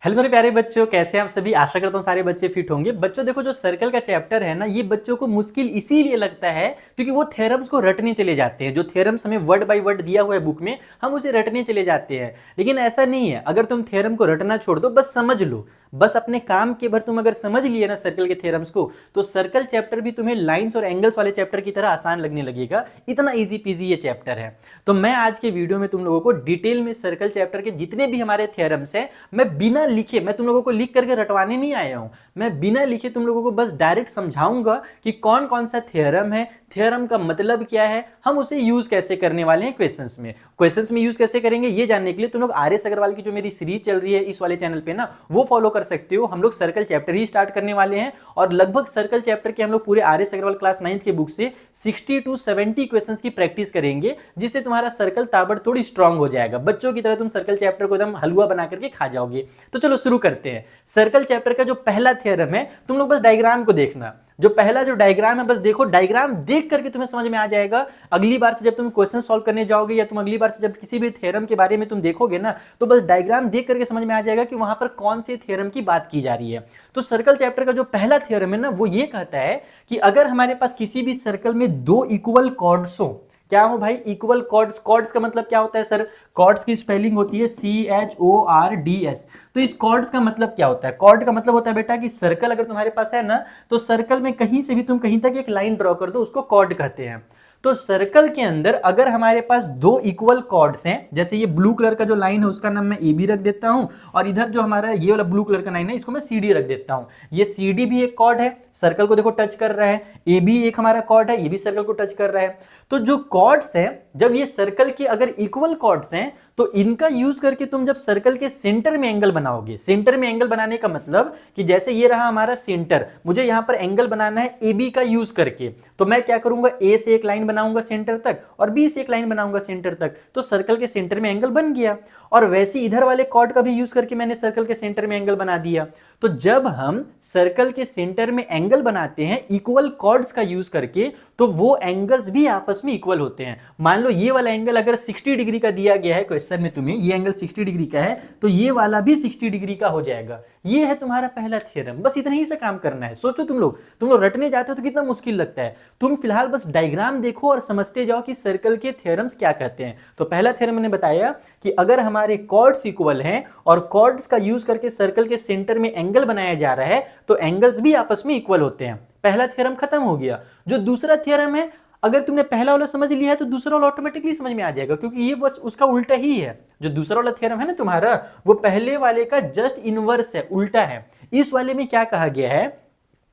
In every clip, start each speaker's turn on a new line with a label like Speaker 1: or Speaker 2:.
Speaker 1: Hello मेरे प्यारे बच्चों, कैसे हैं आप सभी। आशा करता हूँ सारे बच्चे फिट होंगे। बच्चों देखो, जो सर्कल का चैप्टर है ना, ये बच्चों को मुश्किल इसीलिए लगता है क्योंकि वो थ्योरम्स को रटने चले जाते हैं। जो थ्योरम्स हमें वर्ड बाय वर्ड दिया हुआ है बुक में, हम उसे रटने चले जाते हैं। लेकिन ऐसा नहीं है। अगर तुम थ्योरम को रटना छोड़ दो, बस समझ लो, बस अपने काम के भर तुम अगर समझ लिए ना सर्कल के थ्योरम्स को, तो सर्कल चैप्टर भी तुम्हें लाइंस और एंगल्स वाले चैप्टर की तरह आसान लगने लगेगा। इतना इजी पीजी ये चैप्टर है। तो मैं आज के वीडियो में तुम लोगों को डिटेल में सर्कल चैप्टर के जितने भी हमारे थ्योरम्स हैं, मैं बिना लिखे, मैं तुम लोगों को लिख करके रटवाने नहीं आया हूं। मैं बिना लिखे तुम लोगों को बस डायरेक्ट समझाऊंगा कि कौन कौन सा थ्योरम है, थ्योरम का मतलब क्या है, हम उसे यूज कैसे करने वाले हैं क्वेश्चंस में यूज कैसे करेंगे ये जानने के लिए तुम लोग आर एस अग्रवाल की जो मेरी सीरीज चल रही है इस वाले चैनल पे ना, वो फॉलो कर सकते हो। हम लोग सर्कल चैप्टर ही स्टार्ट करने वाले हैं और लगभग सर्कल चैप्टर के हम लोग पूरे आर एस अग्रवाल क्लास 9 के बुक से 60 to 70 क्वेश्चंस की प्रैक्टिस करेंगे, जिससे तुम्हारा सर्कल ताबड़तोड़ स्ट्रांग हो जाएगा। बच्चों की तरह तुम सर्कल चैप्टर को एकदम हलवा बना करके खा जाओगे। तो चलो शुरू करते हैं। सर्कल चैप्टर का जो पहला थ्योरम है, तुम लोग बस डायग्राम को देखना। जो पहला जो डायग्राम है, बस देखो, डायग्राम देख करके तुम्हें समझ में आ जाएगा। अगली बार से जब तुम क्वेश्चन सॉल्व करने जाओगे या तुम अगली बार से जब किसी भी थ्योरम के बारे में तुम देखोगे ना, तो बस डायग्राम देख करके समझ में आ जाएगा कि वहां पर कौन से थ्योरम की बात की जा रही है। तो सर्कल चैप्टर का जो पहला थ्योरम है ना, वो ये कहता है कि अगर हमारे पास किसी भी सर्कल में दो इक्वल कॉर्ड्स हो, क्या हो भाई, इक्वल कॉर्ड्स। कॉर्ड्स का मतलब क्या होता है सर? कॉर्ड्स की स्पेलिंग होती है CHORDS। तो इस कॉर्ड्स का मतलब क्या होता है? कॉर्ड का मतलब होता है बेटा कि सर्कल अगर तुम्हारे पास है ना, तो सर्कल में कहीं से भी तुम कहीं तक एक लाइन ड्रॉ कर दो, उसको कॉर्ड कहते हैं। तो सर्कल के अंदर अगर हमारे पास दो इक्वल कॉर्ड्स हैं, जैसे ये ब्लू कलर का जो लाइन है उसका नाम मैं AB रख देता हूं, और इधर जो हमारा ये वाला ब्लू कलर का लाइन है इसको मैं CD रख देता हूं। ये CD भी एक कॉर्ड है, सर्कल को देखो टच कर रहा है। AB एक हमारा कॉर्ड है, ये भी सर्कल को टच कर रहा है। तो जो कॉर्ड्स है, जब ये सर्कल के अगर इक्वल कॉर्ड्स हैं, तो इनका यूज करके तुम जब सर्कल के सेंटर में एंगल बनाओगे, सेंटर में एंगल बनाने का मतलब कि जैसे ये रहा हमारा सेंटर, मुझे यहां पर एंगल बनाना है AB का यूज करके, तो मैं क्या करूंगा, A से एक लाइन बनाऊंगा सेंटर तक और B से एक लाइन बनाऊंगा सेंटर तक, तो सर्कल के सेंटर में एंगल बन गया। और वैसे इधर वाले कॉर्ड का भी यूज करके मैंने सर्कल के सेंटर में एंगल बना दिया। तो जब हम सर्कल के सेंटर में एंगल बनाते हैं इक्वल कॉर्ड्स का यूज करके, तो वो एंगल्स भी आपस में इक्वल होते हैं। मान लो ये वाला एंगल अगर 60 डिग्री का दिया गया है क्वेश्चन में तुम्हें, ये एंगल 60 डिग्री का है, तो ये वाला भी 60 डिग्री का हो जाएगा। ये है तुम्हारा पहला थ्योरम। बस इतना ही से काम करना है। सोचो तुम लोग रटने जाते हो तो कितना मुश्किल लगता है। तुम फिलहाल बस डायग्राम देखो और समझते जाओ कि सर्कल के थ्योरम्स क्या कहते हैं। तो पहला थ्योरम मैंने बताया कि अगर हमारे कॉर्ड्स इक्वल हैं और कॉर्ड्स का यूज करके सर्कल के सेंटर में एंगल बनाया जा रहा है, तो एंगल्स भी आपस में इक्वल होते हैं। पहला थ्योरम खत्म हो गया। जो दूसरा थ्योरम है, अगर तुमने पहला वाला समझ लिया है तो दूसरा वाला ऑटोमेटिकली समझ में आ जाएगा, क्योंकि ये बस उसका उल्टा ही है। जो दूसरा वाला थ्योरम है ना तुम्हारा, वो पहले वाले का जस्ट इनवर्स है, उल्टा है। इस वाले में क्या कहा गया है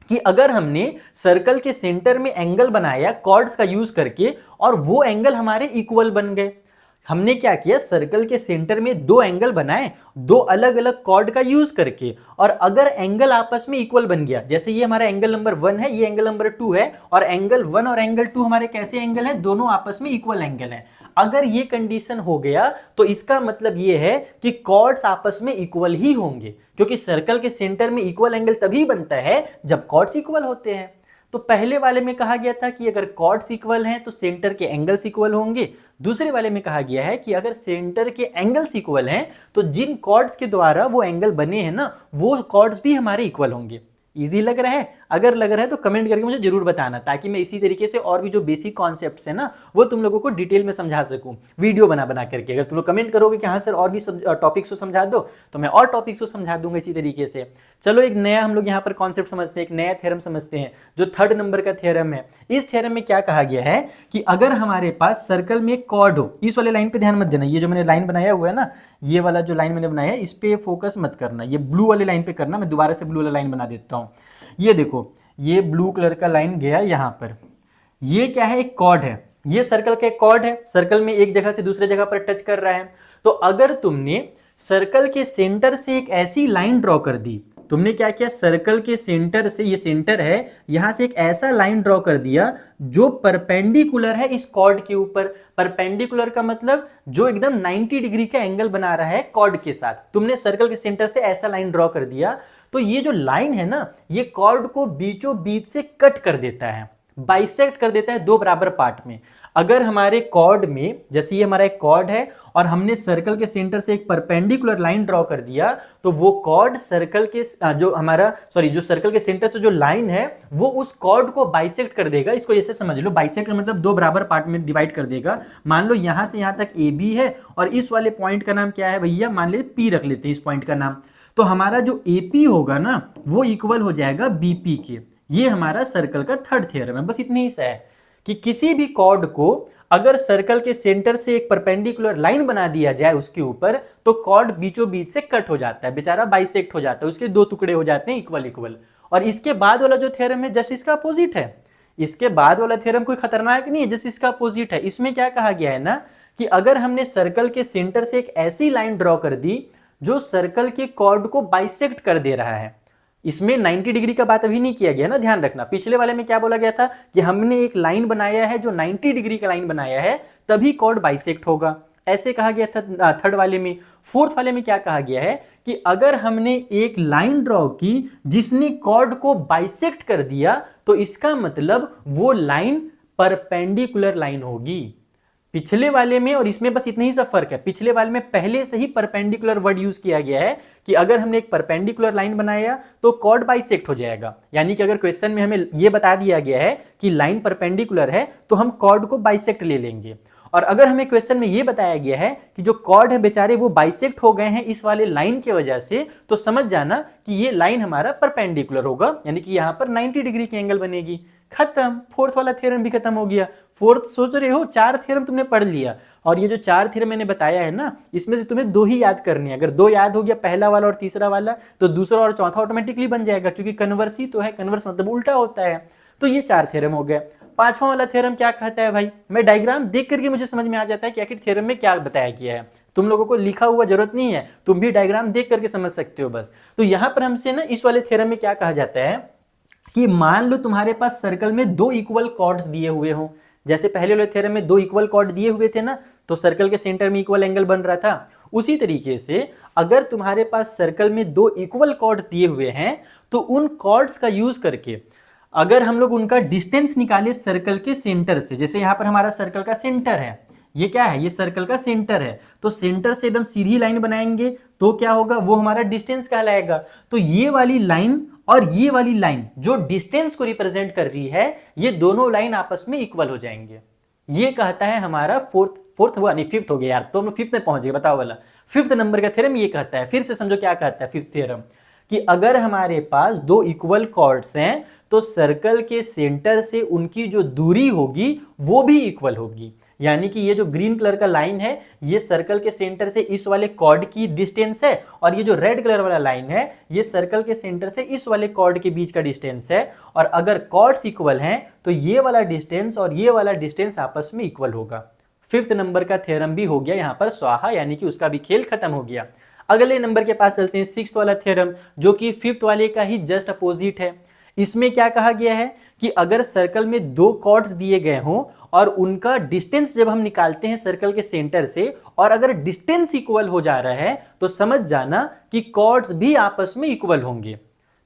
Speaker 1: कि अगर हमने सर्कल के सेंटर में एंगल बनाया कॉर्ड्स का यूज करके और वो एंगल हमारे इक्वल बन गए, हमने क्या किया, सर्कल के सेंटर में दो एंगल बनाए दो अलग अलग कॉर्ड का यूज करके, और अगर एंगल आपस में इक्वल बन गया, जैसे ये हमारा एंगल नंबर 1 है, ये एंगल नंबर 2 है, और एंगल 1 और एंगल 2 हमारे कैसे एंगल हैं, दोनों आपस में इक्वल एंगल हैं। अगर ये कंडीशन हो गया तो इसका मतलब ये है कि कॉर्ड्स आपस में इक्वल ही होंगे, क्योंकि सर्कल के सेंटर में इक्वल एंगल तभी बनता है जब कॉर्ड्स इक्वल होते हैं। तो पहले वाले में कहा गया था कि अगर कॉर्ड्स इक्वल हैं तो सेंटर के एंगल्स इक्वल होंगे। दूसरे वाले में कहा गया है कि अगर सेंटर के एंगल्स इक्वल हैं तो जिन कॉर्ड्स के द्वारा वो एंगल बने हैं ना, वो कॉर्ड्स भी हमारे इक्वल होंगे। इजी लग रहा है? अगर लग रहा है तो कमेंट करके मुझे जरूर बताना, ताकि मैं इसी तरीके से और भी जो बेसिक कॉन्सेप्ट्स है ना, वो तुम लोगों को डिटेल में समझा सकूं वीडियो बना बना करके। अगर तुम लोग कमेंट करोगे कि हाँ सर और भी टॉपिक्स को समझा दो, तो मैं और टॉपिक्स को समझा दूंगा इसी तरीके से। चलो एक नया हम लोग यहाँ पर कॉन्सेप्ट समझते हैं, एक नया थ्योरम समझते हैं, जो 3rd नंबर का थ्योरम है। इस थ्योरम में क्या कहा गया है कि अगर हमारे पास सर्कल में एक कॉर्ड हो, इस वाले लाइन पे ध्यान मत देना, ये जो मैंने लाइन बनाया हुआ है ना, ये वाला जो लाइन मैंने बनाया है इस पे फोकस मत करना, ये ब्लू वाली लाइन पे करना। मैं दोबारा से ब्लू वाला लाइन बना देता हूँ। ये देखो, ये ब्लू कलर का लाइन गया यहां पर, ये क्या है, एक कॉर्ड है, ये सर्कल का एक कॉर्ड है, सर्कल में एक जगह से दूसरे जगह पर टच कर रहा है। तो अगर तुमने सर्कल के सेंटर से एक ऐसी लाइन ड्रॉ कर दी, तुमने क्या किया, सर्कल के सेंटर से, ये सेंटर है, यहां से एक ऐसा लाइन ड्रॉ कर दिया जो परपेंडिकुलर है इस कॉर्ड के ऊपर। परपेंडिकुलर का मतलब जो एकदम 90 डिग्री का एंगल बना रहा है कॉर्ड के साथ। तुमने सर्कल के सेंटर से ऐसा लाइन ड्रॉ कर दिया, तो ये जो लाइन है ना, ये कॉर्ड को बीचों बीच से कट कर देता है। बाइसेक्ट कर देता है दो बराबर पार्ट में। अगर हमारे कॉर्ड में, जैसे ये हमारा एक कॉर्ड है और हमने सर्कल के सेंटर से एक परपेंडिकुलर लाइन ड्रॉ कर दिया, तो वो कॉर्ड सर्कल के जो सर्कल के सेंटर से जो लाइन है वो उस कॉर्ड को बाइसेक्ट कर देगा। इसको ऐसे समझ लो, बाइसेक्ट मतलब दो बराबर पार्ट में डिवाइड कर देगा। मान लो यहां से यहां तक ए बी है और इस वाले पॉइंट का नाम क्या है भैया, मान ले पी रख लेते हैं इस पॉइंट का नाम। तो हमारा जो एपी होगा ना वो इक्वल हो जाएगा बीपी के। ये हमारा सर्कल का थर्ड थ्योरम है। बस इतनी ही सा है कि किसी भी कॉर्ड को अगर सर्कल के सेंटर से एक परपेंडिकुलर लाइन बना दिया जाए उसके ऊपर, तो कॉर्ड बीचों बीच से कट हो जाता है, बेचारा बाइसेक्ट हो जाता है, उसके दो टुकड़े हो जाते हैं इक्वल इक्वल। और इसके बाद वाला जो थ्योरम है जस्ट इसका अपोजिट है। इसके बाद वाला थ्योरम कोई खतरनाक नहीं है, जस्ट इसका अपोजिट है। इसमें क्या कहा गया है ना कि अगर हमने सर्कल के सेंटर से एक ऐसी लाइन ड्रॉ कर दी जो सर्कल के कॉर्ड को बाइसेक्ट कर दे रहा है, इसमें 90 डिग्री का बात अभी नहीं किया गया ना, ध्यान रखना। पिछले वाले में क्या बोला गया था कि हमने एक लाइन बनाया है जो 90 डिग्री का लाइन बनाया है, तभी कॉर्ड बाइसेक्ट होगा, ऐसे कहा गया था थर्ड वाले में। फोर्थ वाले में क्या कहा गया है कि अगर हमने एक लाइन ड्रॉ की जिसने कॉर्ड को बाइसेक्ट कर दिया, तो इसका मतलब वो लाइन परपेंडिकुलर लाइन होगी। पिछले वाले में और इसमें बस इतना ही सा फर्क है, पिछले वाले में पहले से ही परपेंडिकुलर वर्ड यूज किया गया है कि अगर हमने एक परपेंडिकुलर लाइन बनाया तो कॉर्ड बाइसेक्ट हो जाएगा। यानी कि अगर क्वेश्चन में हमें यह बता दिया गया है कि लाइन परपेंडिकुलर है तो हम कॉर्ड को बाइसेक्ट ले लेंगे। और अगर हमें क्वेश्चन में यह बताया गया है कि जो कॉर्ड है बेचारे वो बाइसेक्ट हो गए हैं इस वाले लाइन की वजह से, तो समझ जाना कि ये लाइन हमारा परपेंडिकुलर होगा, यानी कि यहां पर 90 डिग्री की एंगल बनेगी। खत्म, फोर्थ वाला थ्योरम भी खत्म हो गया। फोर्थ सोच रहे हो, चार थ्योरम तुमने पढ़ लिया, और ये जो चार थ्योरम मैंने बताया है ना, इसमें से तुम्हें दो ही याद करनी है। अगर दो याद हो गया, पहला वाला और तीसरा वाला, तो दूसरा और चौथा ऑटोमेटिकली बन जाएगा, क्योंकि कन्वर्स ही तो है, कन्वर्स मतलब उल्टा होता है। तो ये चार थ्योरम हो गया। पांचवा वाला थ्योरम क्या कहता है भाई, मैं डायग्राम देख करके मुझे समझ में आ जाता है कि आखिर थ्योरम में क्या बताया गया है। तुम लोगों को लिखा हुआ जरूरत नहीं है, तुम भी डायग्राम देख करके समझ सकते हो बस। तो यहां पर हमसे ना इस वाले थ्योरम में क्या कहा जाता है कि मान लो तुम्हारे पास सर्कल में दो इक्वल कॉर्ड्स दिए हुए हो। जैसे पहले वाले थ्योरम में दो इक्वल कॉर्ड दिए हुए थे ना, तो सर्कल के सेंटर में इक्वल एंगल बन रहा था। उसी तरीके से अगर तुम्हारे पास सर्कल में दो इक्वल कॉर्ड्स दिए हुए हैं, तो उन कॉर्ड्स का यूज करके अगर हम लोग उनका डिस्टेंस निकाले सर्कल के सेंटर से, जैसे यहां पर हमारा सर्कल का सेंटर है, ये क्या है, ये सर्कल का सेंटर है, तो सेंटर से एकदम सीधी लाइन बनाएंगे तो क्या होगा, वो हमारा डिस्टेंस कहलाएगा। तो ये वाली लाइन और ये वाली लाइन जो डिस्टेंस को रिप्रेजेंट कर रही है, ये दोनों लाइन आपस में इक्वल हो जाएंगे। ये कहता है हमारा फोर्थ हुआ नहीं, फिफ्थ हो गया यार, तो हम फिफ्थ में पहुंच गए। बताओ वाला फिफ्थ नंबर का थ्योरम ये कहता है। फिर से समझो क्या कहता है फिफ्थ थ्योरम, कि अगर हमारे पास दो इक्वल कॉर्ड्स हैं तो सर्कल के सेंटर से उनकी जो दूरी होगी वो भी इक्वल होगी। यानी कि ये जो ग्रीन कलर का लाइन है, ये सर्कल के सेंटर से इस वाले कॉर्ड की डिस्टेंस है, और ये जो रेड कलर वाला लाइन है, ये सर्कल के सेंटर से इस वाले कॉर्ड के बीच का डिस्टेंस है। और अगर कॉर्ड्स इक्वल हैं तो ये वाला डिस्टेंस और ये वाला डिस्टेंस आपस में इक्वल होगा। फिफ्थ नंबर का थ्योरम भी हो गया यहाँ पर स्वाहा, यानी कि उसका भी खेल खत्म हो गया। अगले नंबर के पास चलते हैं, सिक्स्थ वाला थ्योरम, जो कि फिफ्थ वाले का ही जस्ट अपोजिट है। इसमें क्या कहा गया है कि अगर सर्कल में दो कॉर्ड्स दिए गए हों और उनका डिस्टेंस जब हम निकालते हैं सर्कल के सेंटर से, और अगर डिस्टेंस इक्वल हो जा रहा है, तो समझ जाना कि कॉर्ड्स भी आपस में इक्वल होंगे।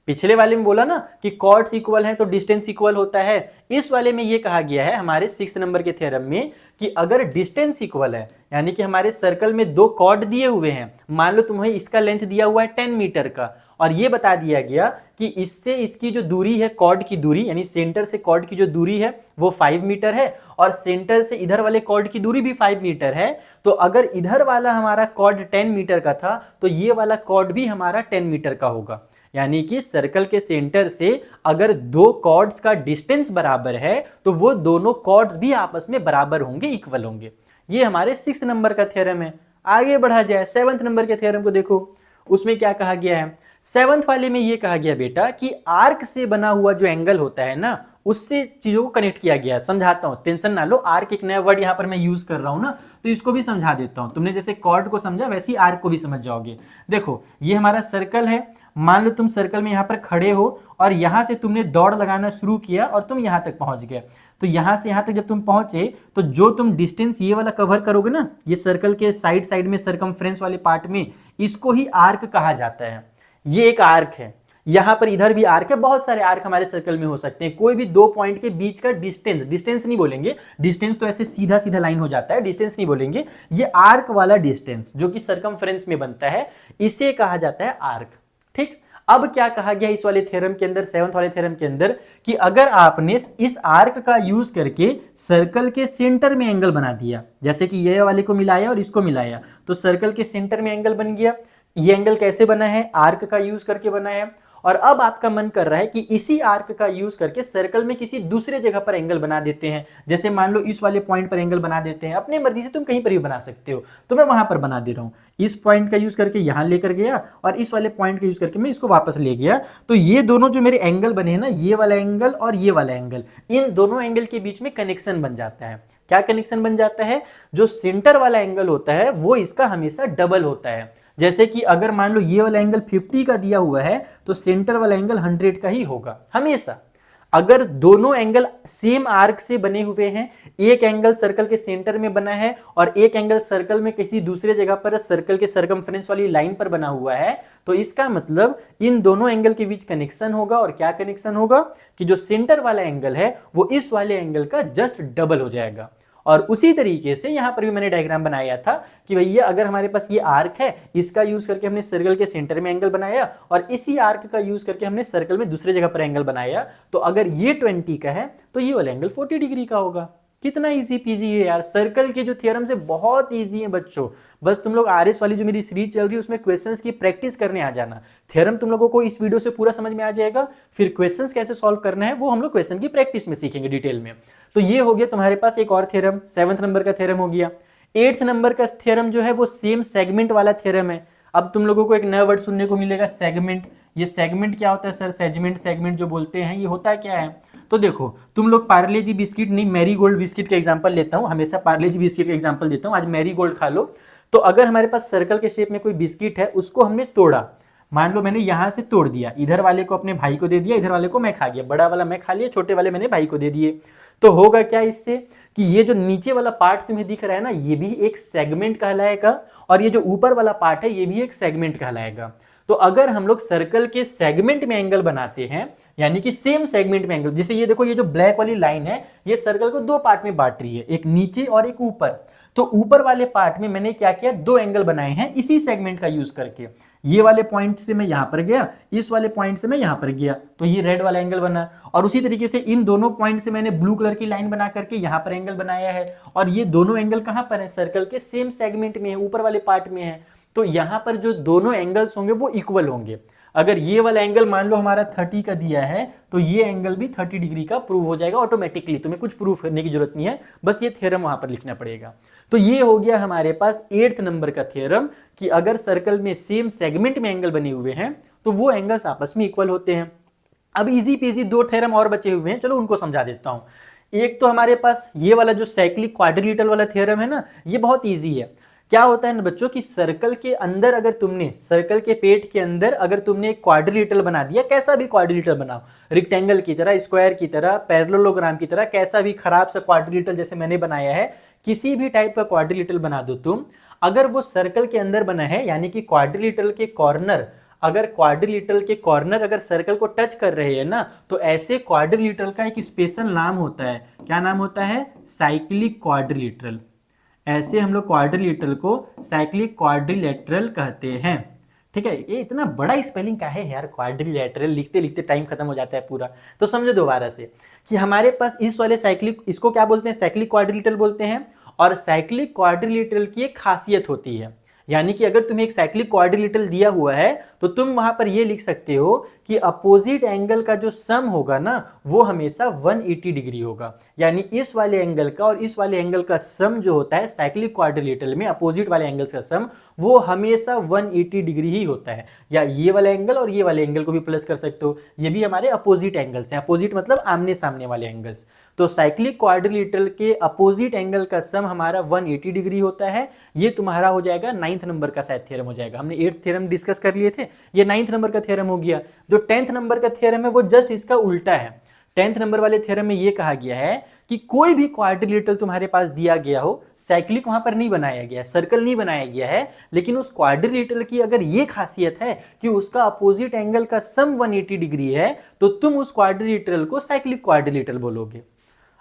Speaker 1: पिछले वाले में बोला ना कि कॉर्ड्स इक्वल हैं तो डिस्टेंस इक्वल होता है। इस वाले में ये कहा गया है हमारे सिक्स्थ नंबर के थ्योरम में कि अगर डिस्टेंस इक्वल है, यानी कि हमारे सर्कल में दो कॉर्ड दिए हुए हैं, मान लो तुम्हें इसका लेंथ दिया हुआ है 10 मीटर का, और ये बता दिया गया कि इससे इसकी जो दूरी है, कॉर्ड की दूरी, यानी सेंटर से कॉर्ड की जो दूरी है वो 5 मीटर है, और सेंटर से इधर वाले कॉर्ड की दूरी भी 5 मीटर है। तो अगर इधर वाला हमारा कॉर्ड 10 मीटर का था, तो ये वाला कॉर्ड भी हमारा 10 मीटर का होगा। यानी कि सर्कल के सेंटर से अगर दो कॉर्ड्स का डिस्टेंस बराबर है, तो वो दोनों कॉर्ड्स भी आपस में बराबर होंगे, इक्वल होंगे। ये हमारे सिक्स्थ नंबर का थ्योरम है। आगे बढ़ा जाए, सेवंथ नंबर के थ्योरम को देखो, उसमें क्या कहा गया है। सेवंथ वाले में ये कहा गया बेटा कि आर्क से बना हुआ जो एंगल होता है ना, उससे चीजों को कनेक्ट किया गया है। समझाता हूं, टेंशन ना लो, आर्क एक नया वर्ड यहां पर मैं यूज कर रहा हूं ना, तो इसको भी समझा देता हूं। तुमने जैसे कॉर्ड को समझा वैसे ही आर्क को भी समझ जाओगे। देखो, ये हमारा सर्कल है, मान लो तुम सर्कल में यहाँ पर खड़े हो और यहाँ से तुमने दौड़ लगाना शुरू किया और तुम यहाँ तक पहुंच गए। तो यहाँ से यहाँ तक जब तुम पहुंचे, तो जो तुम डिस्टेंस ये वाला कवर करोगे ना, ये सर्कल के साइड में सरकमफ्रेंस वाले पार्ट में, इसको ही आर्क कहा जाता है। ये एक आर्क है। यहाँ पर इधर भी आर्क है, बहुत सारे आर्क हमारे सर्कल में हो सकते हैं। कोई भी दो पॉइंट के बीच का डिस्टेंस, डिस्टेंस नहीं बोलेंगे, डिस्टेंस तो ऐसे सीधा सीधा लाइन हो जाता है, डिस्टेंस नहीं बोलेंगे, ये आर्क वाला डिस्टेंस जो कि सर्कमफ्रेंस में बनता है, इसे कहा जाता है आर्क। ठीक, अब क्या कहा गया इस वाले थ्योरम के अंदर, सेवंथ वाले थ्योरम के अंदर, कि अगर आपने इस आर्क का यूज करके सर्कल के सेंटर में एंगल बना दिया, जैसे कि ये वाले को मिलाया और इसको मिलाया, तो सर्कल के सेंटर में एंगल बन गया। ये एंगल कैसे बना है? आर्क का यूज करके बना है। और अब आपका मन कर रहा है कि इसी आर्क का यूज करके सर्कल में किसी दूसरे जगह पर एंगल बना देते हैं। जैसे मान लो इस वाले पॉइंट पर एंगल बना देते हैं, अपनी मर्जी से तुम कहीं पर भी बना सकते हो, तो मैं वहां पर बना दे रहा हूं। इस पॉइंट का यूज करके यहां लेकर गया और इस वाले पॉइंट का यूज करके मैं इसको वापस ले गया, तो ये दोनों जो मेरे एंगल बने हैं ना, ये वाला एंगल और ये वाला एंगल, इन दोनों एंगल के बीच में कनेक्शन बन जाता है। क्या कनेक्शन बन जाता है? जो सेंटर वाला एंगल होता है वो इसका हमेशा डबल होता है। जैसे कि अगर मान लो ये वाला एंगल 50 का दिया हुआ है, तो सेंटर वाला एंगल 100 का ही होगा हमेशा। अगर दोनों एंगल सेम आर्क से बने हुए हैं, एक एंगल सर्कल के सेंटर में बना है और एक एंगल सर्कल में किसी दूसरे जगह पर सर्कल के सर्कमफ्रेंस वाली लाइन पर बना हुआ है, तो इसका मतलब इन दोनों एंगल के बीच कनेक्शन होगा। और क्या कनेक्शन होगा? कि जो सेंटर वाला एंगल है वो इस वाले एंगल का जस्ट डबल हो जाएगा। और उसी तरीके से यहां पर भी मैंने डायग्राम बनाया था कि भैया अगर हमारे पास ये आर्क है, इसका यूज करके हमने सर्कल के सेंटर में एंगल बनाया और इसी आर्क का यूज करके हमने सर्कल में दूसरे जगह पर एंगल बनाया, तो अगर ये 20 का है तो ये वाला एंगल 40 डिग्री का होगा। कितना इजी पीजी है यार, सर्कल के जो थ्योरम से बहुत इजी है बच्चों। बस तुम लोग आरएस वाली जो मेरी सीरीज चल रही है उसमें क्वेश्चंस की प्रैक्टिस करने आ जाना। थ्योरम तुम लोगों को इस वीडियो से पूरा समझ में आ जाएगा, फिर क्वेश्चंस कैसे सॉल्व करना है वो हम लोग क्वेश्चन की प्रैक्टिस में सीखेंगे डिटेल में। तो ये हो गया तुम्हारे पास एक और थ्योरम, 7th नंबर का थ्योरम हो गया। 8th नंबर का थ्योरम जो है वो सेम सेगमेंट वाला थ्योरम है। अब तुम लोगों को एक नया वर्ड सुनने को मिलेगा, सेगमेंट। ये सेगमेंट क्या होता है सर? सेगमेंट, सेगमेंट जो बोलते हैं, ये होता क्या है? तो देखो, तुम लोग पार्ले जी बिस्किट नहीं, मैरी गोल्ड बिस्किट का एग्जांपल लेता हूं, हमेशा पार्ले जी बिस्किट का एग्जांपल देता हूं, आज मैरी गोल्ड खा लो। तो अगर हमारे पास सर्कल के शेप में कोई बिस्किट है, उसको हमने तोड़ा, मान लो मैंने यहां से तोड़ दिया, इधर वाले को अपने भाई को दे दिया, इधर वाले को मैं खा गया, बड़ा वाला मैं खा लिया, छोटे वाले मैंने भाई को दे दिए, तो होगा क्या इससे कि ये जो नीचे वाला पार्ट तुम्हें दिख रहा है ना, ये भी एक सेगमेंट कहलाएगा और ये जो ऊपर वाला पार्ट है ये भी एक सेगमेंट कहलाएगा। तो अगर हम लोग सर्कल के सेगमेंट में एंगल बनाते हैं, यानी कि सेम सेगमेंट में एंगल, जैसे ये देखो, ये जो ब्लैक वाली लाइन है ये सर्कल को दो पार्ट में बांट रही है, एक नीचे और एक ऊपर। तो ऊपर वाले पार्ट में मैंने क्या किया, दो एंगल बनाए हैं इसी सेगमेंट का यूज करके। ये वाले पॉइंट से मैं यहां पर गया, इस वाले पॉइंट से मैं यहां पर गया, तो ये रेड वाला एंगल बना। और उसी तरीके से इन दोनों पॉइंट से मैंने ब्लू कलर की लाइन बना करके यहां पर एंगल बनाया है, और ये दोनों एंगल कहां पर है? सर्कल के सेम सेगमेंट में है, ऊपर वाले पार्ट में है। तो यहां पर जो दोनों एंगल्स होंगे वो इक्वल होंगे। अगर ये वाला एंगल मान लो हमारा 30 का दिया है, तो ये एंगल भी 30 डिग्री का प्रूव हो जाएगा ऑटोमेटिकली, तुम्हें कुछ प्रूफ करने की जरूरत नहीं है, बस ये थ्योरम वहां पर लिखना पड़ेगा। तो ये हो गया हमारे पास 8th नंबर का थ्योरम कि अगर सर्कल में सेम सेगमेंट में एंगल बने हुए हैं तो वो एंगल्स आपस में इक्वल होते हैं। अब इजी पीजी दो थ्योरम और बचे हुए हैं, चलो उनको समझा देता हूं। एक तो हमारे पास ये वाला जो साइक्लिक क्वाड्रिलेटरल वाला थ्योरम है ना, ये बहुत ईजी है। क्या होता है ना बच्चों कि सर्कल के अंदर अगर तुमने, सर्कल के पेट के अंदर अगर तुमने एक क्वाड्रिलेटरल बना दिया, कैसा भी क्वाड्रिलेटरल बनाओ, रेक्टेंगल की तरह, स्क्वायर की तरह, पैरेललोग्राम की तरह, कैसा भी खराब सा क्वाड्रिलेटरल जैसे मैंने बनाया है, किसी भी टाइप का क्वाड्रिलेटरल बना दो तुम, अगर वो सर्कल के अंदर बना है, यानी कि क्वाड्रिलेटरल के कॉर्नर, अगर क्वाड्रिलेटरल के कॉर्नर अगर सर्कल को टच कर रहे हैं ना, तो ऐसे क्वाड्रिलेटरल का एक स्पेशल नाम होता है। क्या नाम होता है? Cyclic quadrilateral. ऐसे हम लोग क्वाड्रिलेटरल को साइक्लिक क्वाड्रिलेटरल कहते हैं। ठीक है, ये इतना बड़ा स्पेलिंग का है यार, क्वाड्रिलेटरल लिखते लिखते टाइम खत्म हो जाता है पूरा। तो समझो दोबारा से कि हमारे पास इस वाले साइक्लिक, इसको क्या बोलते हैं? साइक्लिक क्वाड्रिलेटरल बोलते हैं। और साइक्लिक क्वाड्रिलेटरल की एक खासियत होती है, यानी कि अगर तुम्हें एक साइक्लिक क्वाड्रिलेटरल दिया हुआ है तो तुम वहां पर ये लिख सकते हो कि अपोजिट एंगल का जो सम होगा ना वो हमेशा 180 डिग्री होगा। यानी इस वाले एंगल का और इस वाले एंगल का सम जो होता है साइक्लिक क्वाड्रिलेटरल में, अपोजिट वाले एंगल्स का सम वो हमेशा 180 डिग्री ही होता है। या ये वाला एंगल और ये वाले एंगल को भी प्लस कर सकते हो, ये भी हमारे अपोजिट एंगल्स हैं। अपोजिट मतलब आमने सामने वाले एंगल्स। तो साइक्लिक क्वाड्रिलेटरल के अपोजिट एंगल का सम हमारा 180 डिग्री होता है। ये तुम्हारा हो जाएगा 9th नंबर का शायद थ्योरम हो जाएगा। हमने 8th थ्योरम डिस्कस कर लिए थे, ये 9th नंबर का थ्योरम हो गया। जो 10th नंबर का थ्योरम है वो जस्ट इसका उल्टा है। 10th नंबर वाले थ्योरम में ये कहा गया है कि कोई भी क्वाड्रिलेटरल तुम्हारे पास दिया गया हो, साइक्लिक वहां पर नहीं बनाया गया है, सर्कल नहीं बनाया गया है, लेकिन उस क्वाड्रिलेटरल की अगर ये खासियत है कि उसका अपोजिट एंगल का सम 180 डिग्री है, तो तुम उस क्वाड्रिलेटरल को साइक्लिक क्वाड्रिलेटरल बोलोगे।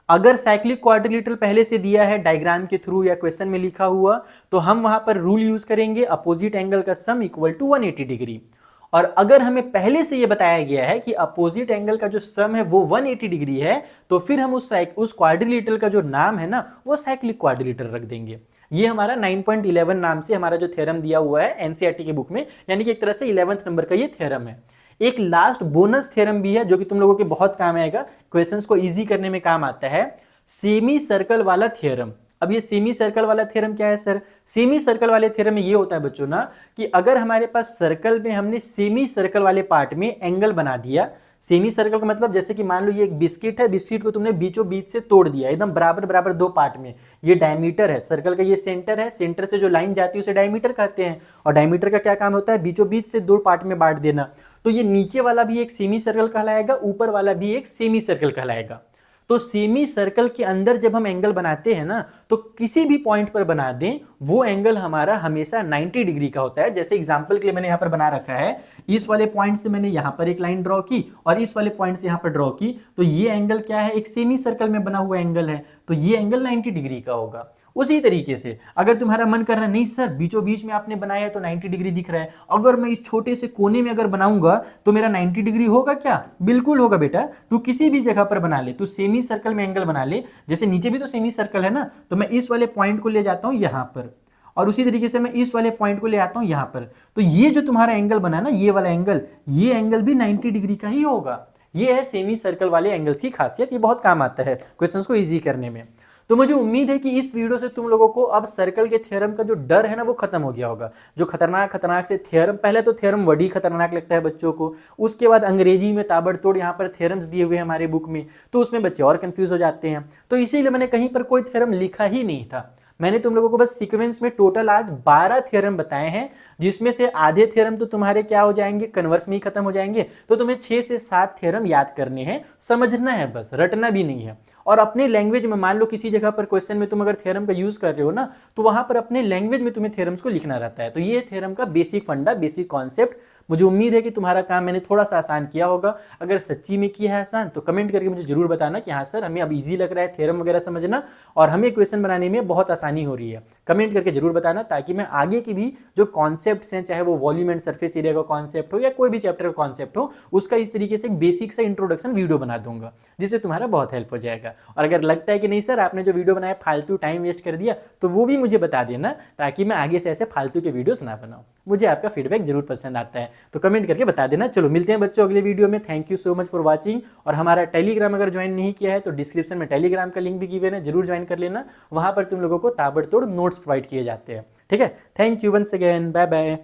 Speaker 1: अगर साइक्लिक क्वाड्रिलेटरल पहले से दिया है डायग्राम के थ्रू या क्वेश्चन में लिखा हुआ, तो हम वहां पर रूल यूज करेंगे अपोजिट एंगल का सम इक्वल टू 180 डिग्री। और अगर हमें पहले से यह बताया गया है कि अपोजिट एंगल का जो सम है वो 180 डिग्री है, तो फिर हम उस क्वाड्रिलेटरल का जो नाम है ना वो साइक्लिक क्वाड्रिलेटरल रख देंगे। ये हमारा 9.11 नाम से हमारा जो थ्योरम दिया हुआ है एनसीईआरटी के बुक में, यानी कि एक तरह से 11th नंबर का ये थ्योरम है। एक लास्ट बोनस थ्योरम भी है जो कि तुम लोगों के बहुत काम आएगा, क्वेश्चंस को इजी करने में काम आता है, सेमी सर्कल वाला थ्योरम। अब ये सेमी सर्कल वाला थ्योरम क्या है सर? सेमी सर्कल वाले थ्योरम में ये होता है बच्चों ना कि अगर हमारे पास सर्कल में हमने सेमी सर्कल वाले पार्ट में एंगल बना दिया, सेमी सर्कल का मतलब जैसे कि मान लो ये एक बिस्किट है, बिस्किट को तुमने बीचों बीच से तोड़ दिया एकदम बराबर बराबर दो पार्ट में, ये डायमीटर है सर्कल का, ये सेंटर है, सेंटर से जो लाइन जाती है उसे डायमीटर कहते हैं। और डायमीटर का क्या काम होता है? बीचों बीच से दो पार्ट में बांट देना। तो ये नीचे वाला भी एक सेमी सर्कल कहलाएगा, ऊपर वाला भी एक सेमी सर्कल कहलाएगा। तो सेमी सर्कल के अंदर जब हम एंगल बनाते हैं ना, तो किसी भी पॉइंट पर बना दें वो एंगल हमारा हमेशा 90 डिग्री का होता है। जैसे एग्जांपल के लिए मैंने यहाँ पर बना रखा है, इस वाले पॉइंट से मैंने यहाँ पर एक लाइन ड्रॉ की और इस वाले पॉइंट से यहाँ पर ड्रॉ की, तो ये एंगल क्या है? एक सेमी सर्कल में बना हुआ एंगल है, तो ये एंगल 90 डिग्री का होगा। उसी तरीके से अगर तुम्हारा मन कर रहा है नहीं सर बीचों बीच में आपने बनाया है तो 90 डिग्री दिख रहा है, अगर मैं इस छोटे से कोने में अगर बनाऊंगा तो मेरा 90 डिग्री होगा क्या? बिल्कुल होगा बेटा। तू किसी भी जगह पर बना ले, तू सेमी सर्कल में एंगल बना ले, जैसे नीचे भी तो सेमी सर्कल है ना, तो मैं इस वाले पॉइंट को ले जाता हूं यहां पर और उसी तरीके से मैं इस वाले पॉइंट को ले आता हूं यहां पर, तो ये जो तुम्हारा एंगल बना है ना ये वाला एंगल, ये एंगल भी 90 डिग्री का ही होगा। ये है सेमी सर्कल वाले एंगल्स की खासियत, ये बहुत काम आता है क्वेश्चंस को इजी करने में। तो मुझे उम्मीद है कि इस वीडियो से तुम लोगों को अब सर्कल के थ्योरम का जो डर है ना वो खत्म हो गया होगा। जो खतरनाक से थ्योरम, पहले तो थ्योरम वर्ड ही खतरनाक लगता है बच्चों को, उसके बाद अंग्रेजी में ताबड़तोड़ यहाँ पर थ्योरम्स दिए हुए हैं हमारे बुक में, तो उसमें बच्चे और कंफ्यूज हो जाते हैं। तो इसीलिए मैंने कहीं पर कोई थ्योरम लिखा ही नहीं था, मैंने तुम लोगों को बस सीक्वेंस में टोटल आज 12 थ्योरम बताए हैं, जिसमें से आधे थ्योरम तो तुम्हारे क्या हो जाएंगे, कन्वर्स में ही खत्म हो जाएंगे। तो तुम्हें 6 से 7 थ्योरम याद करने हैं, समझना है बस, रटना भी नहीं है। और अपने लैंग्वेज में मान लो किसी जगह पर क्वेश्चन में तुम अगर थ्योरम का यूज कर रहे हो ना, तो वहां पर अपने लैंग्वेज में तुम्हें थ्योरम्स को लिखना रहता है। तो ये थ्योरम का बेसिक फंडा, बेसिक कॉन्सेप्ट। मुझे उम्मीद है कि तुम्हारा काम मैंने थोड़ा सा आसान किया होगा। अगर सच्ची में किया है आसान तो कमेंट करके मुझे जरूर बताना कि हाँ सर हमें अब इजी लग रहा है थ्योरम वगैरह समझना और हमें क्वेश्चन बनाने में बहुत आसानी हो रही है। कमेंट करके जरूर बताना ताकि मैं आगे की भी जो कॉन्सेप्ट्स हैं, चाहे वो वॉल्यूम एंड सरफेस एरिया का कॉन्सेप्ट हो या कोई भी चैप्टर का कॉन्सेप्ट हो, उसका इस तरीके से एक बेसिक सा इंट्रोडक्शन वीडियो बना दूंगा, जिससे तुम्हारा बहुत हेल्प हो जाएगा। और अगर लगता है कि नहीं सर आपने जो वीडियो बनाया फालतू टाइम वेस्ट कर दिया, तो वो भी मुझे बता देना ताकि मैं आगे से ऐसे फालतू के वीडियोस ना बनाऊं। मुझे आपका फीडबैक जरूर पसंद आता है, तो कमेंट करके बता देना। चलो मिलते हैं बच्चों अगले वीडियो में। Thank you so much for watching. और हमारा टेलीग्राम अगर ज्वाइन नहीं किया है तो डिस्क्रिप्शन में टेलीग्राम का लिंक भी गिवन है, जरूर ज्वाइन कर लेना। वहां पर तुम लोगों को ताबड़तोड़ नोट्स प्रोवाइड किए जाते हैं। ठीक है, thank you once again, bye bye.